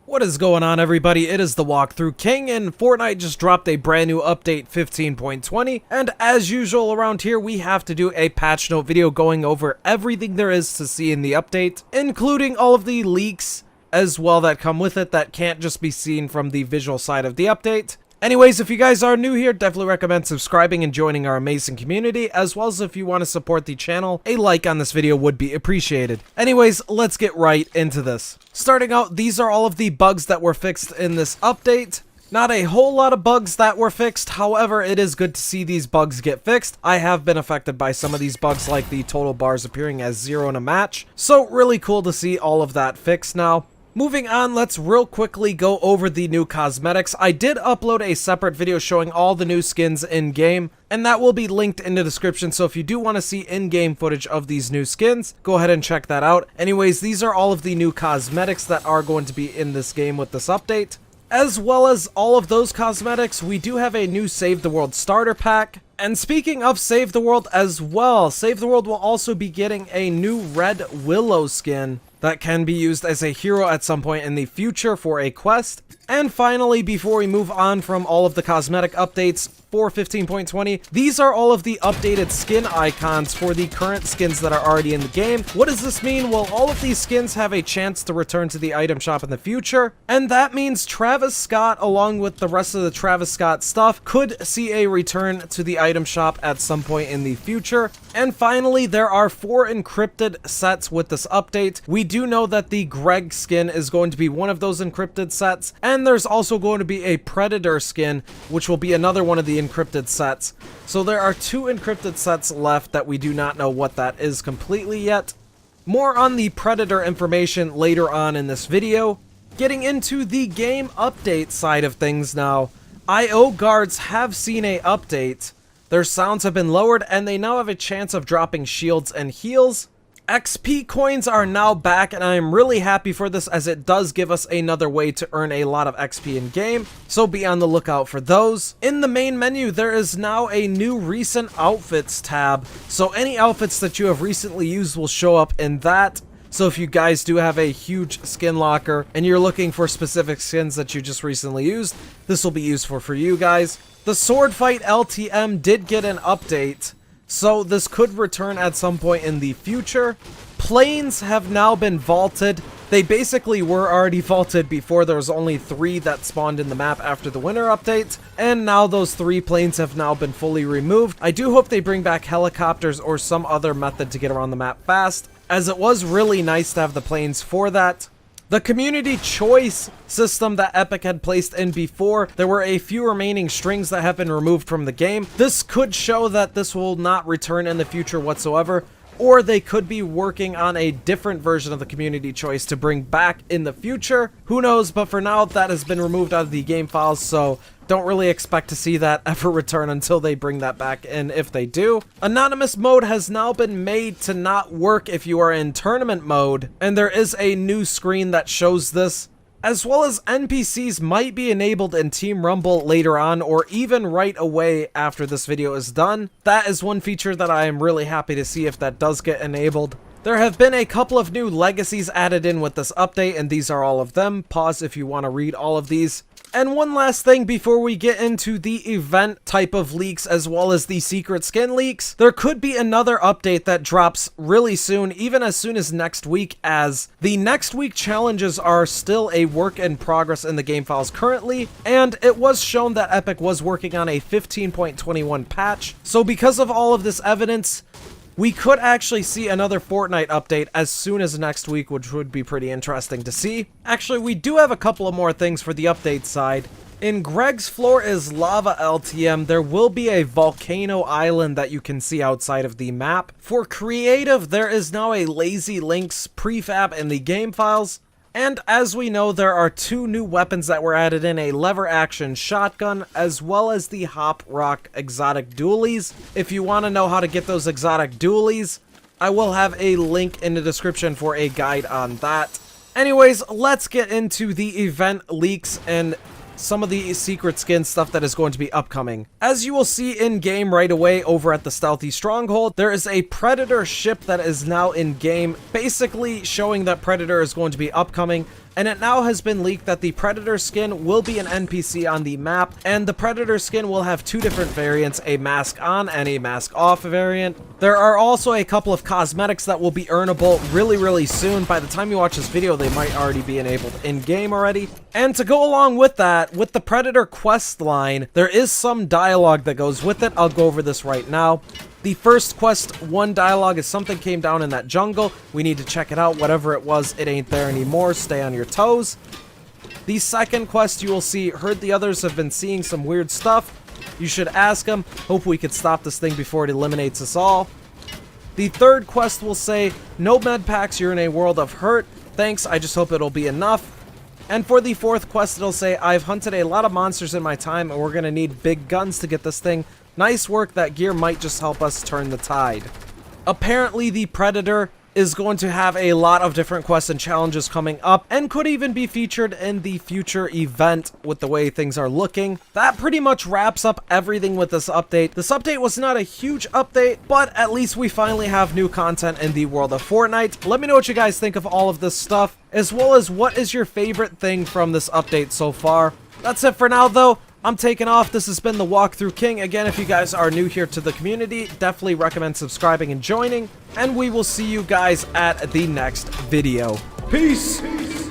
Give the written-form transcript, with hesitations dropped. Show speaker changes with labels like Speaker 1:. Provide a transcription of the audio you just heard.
Speaker 1: What is going on, everybody? It is the Walkthrough King, and Fortnite just dropped a brand new update 15.20, and as usual around here, we have to do a patch note video going over everything there is to see in the update, including all of the leaks as well that come with it that can't just be seen from the visual side of the update. Anyways, if you guys are new here, definitely recommend subscribing and joining our amazing community, as well as if you want to support the channel, a like on this video would be appreciated. Anyways, let's get right into this. Starting out, these are all of the bugs that were fixed in this update. Not a whole lot of bugs that were fixed, however, it is good to see these bugs get fixed. I have been affected by some of these bugs, like the total bars appearing as 0 in a match, so really cool to see all of that fixed now. Moving on, let's real quickly go over the new cosmetics. I did upload a separate video showing all the new skins in-game, and that will be linked in the description, so if you do want to see in-game footage of these new skins, go ahead and check that out. Anyways, these are all of the new cosmetics that are going to be in this game with this update. As well as all of those cosmetics, we do have a new Save the World starter pack. And speaking of Save the World as well, Save the World will also be getting a new Red Willow skin that can be used as a hero at some point in the future for a quest. And finally, before we move on from all of the cosmetic updates for 15.20, these are all of the updated skin icons for the current skins that are already in the game. What does this mean? Well, all of these skins have a chance to return to the item shop in the future, and that means Travis Scott, along with the rest of the Travis Scott stuff, could see a return to the item shop at some point in the future. And finally, there are 4 encrypted sets with this update. We do know that the Greg skin is going to be one of those encrypted sets, and there's also going to be a Predator skin, which will be another one of the encrypted sets. So there are 2 encrypted sets left that we do not know what that is completely yet. More on the Predator information later on in this video. Getting into the game update side of things now, IO guards have seen a update. Their sounds have been lowered, and they now have a chance of dropping shields and heals. XP coins are now back, and I am really happy for this, as it does give us another way to earn a lot of XP in game, so be on the lookout for those. In the main menu, there is now a new recent outfits tab, so any outfits that you have recently used will show up in that. So if you guys do have a huge skin locker and you're looking for specific skins that you just recently used, this will be useful for you guys. The Sword Fight LTM did get an update, so this could return at some point in the future. Planes have now been vaulted. They basically were already vaulted before. There was only 3 that spawned in the map after the winter update, and now those 3 planes have now been fully removed. I do hope they bring back helicopters or some other method to get around the map fast, as it was really nice to have the planes for that. The community choice system that Epic had placed in before, there were a few remaining strings that have been removed from the game. This could show that this will not return in the future whatsoever, or they could be working on a different version of the community choice to bring back in the future. Who knows, but for now that has been removed out of the game files, so don't really expect to see that ever return until they bring that back in, if they do. Anonymous mode has now been made to not work if you are in tournament mode, and there is a new screen that shows this. As well as NPCs might be enabled in Team Rumble later on, or even right away after this video is done. That is one feature that I am really happy to see if that does get enabled. There have been a couple of new legacies added in with this update, and these are all of them. Pause if you want to read all of these. And one last thing before we get into the event type of leaks as well as the secret skin leaks, there could be another update that drops really soon, even as soon as next week, as the next week challenges are still a work in progress in the game files currently, and it was shown that Epic was working on a 15.21 patch. So because of all of this evidence, we could actually see another Fortnite update as soon as next week, which would be pretty interesting to see. Actually, we do have a couple of more things for the update side. In Greg's Floor is Lava LTM, there will be a volcano island that you can see outside of the map. For creative, there is now a Lazy Links prefab in the game files. And as we know, there are 2 new weapons that were added in, a lever action shotgun as well as the Hop Rock exotic dualies. If you want to know how to get those exotic dualies, I will have a link in the description for a guide on that. Anyways, let's get into the event leaks and some of the secret skin stuff that is going to be upcoming. As you will see in game right away over at the Stealthy Stronghold, there is a Predator ship that is now in game, basically showing that Predator is going to be upcoming. and it now has been leaked that the Predator skin will be an NPC on the map, and the Predator skin will have two different variants, a mask on and a mask off variant. There are also a couple of cosmetics that will be earnable really soon. By the time you watch this video, they might already be enabled in-game already. And to go along with that, with the Predator quest line, there is some dialogue that goes with it. I'll go over this right now. The first quest 1 dialogue is something came down in that jungle. We need to check it out. Whatever it was, it ain't there anymore. Stay on your toes. The second quest you will see, heard the others have been seeing some weird stuff. You should ask them. Hope we could stop this thing before it eliminates us all. The third quest will say, no med packs, you're in a world of hurt. Thanks, I just hope it'll be enough. And for the fourth quest, it'll say, I've hunted a lot of monsters in my time, and we're gonna need big guns to get this thing. Nice work, that gear might just help us turn the tide. Apparently, the Predator is going to have a lot of different quests and challenges coming up, and could even be featured in the future event with the way things are looking. That pretty much wraps up everything with this update. This update was not a huge update, but at least we finally have new content in the world of Fortnite. Let me know what you guys think of all of this stuff, as well as what is your favorite thing from this update so far. That's it for now, though. I'm taking off. This has been the Walkthrough King. Again, if you guys are new here to the community, definitely recommend subscribing and joining. And we will see you guys at the next video. Peace!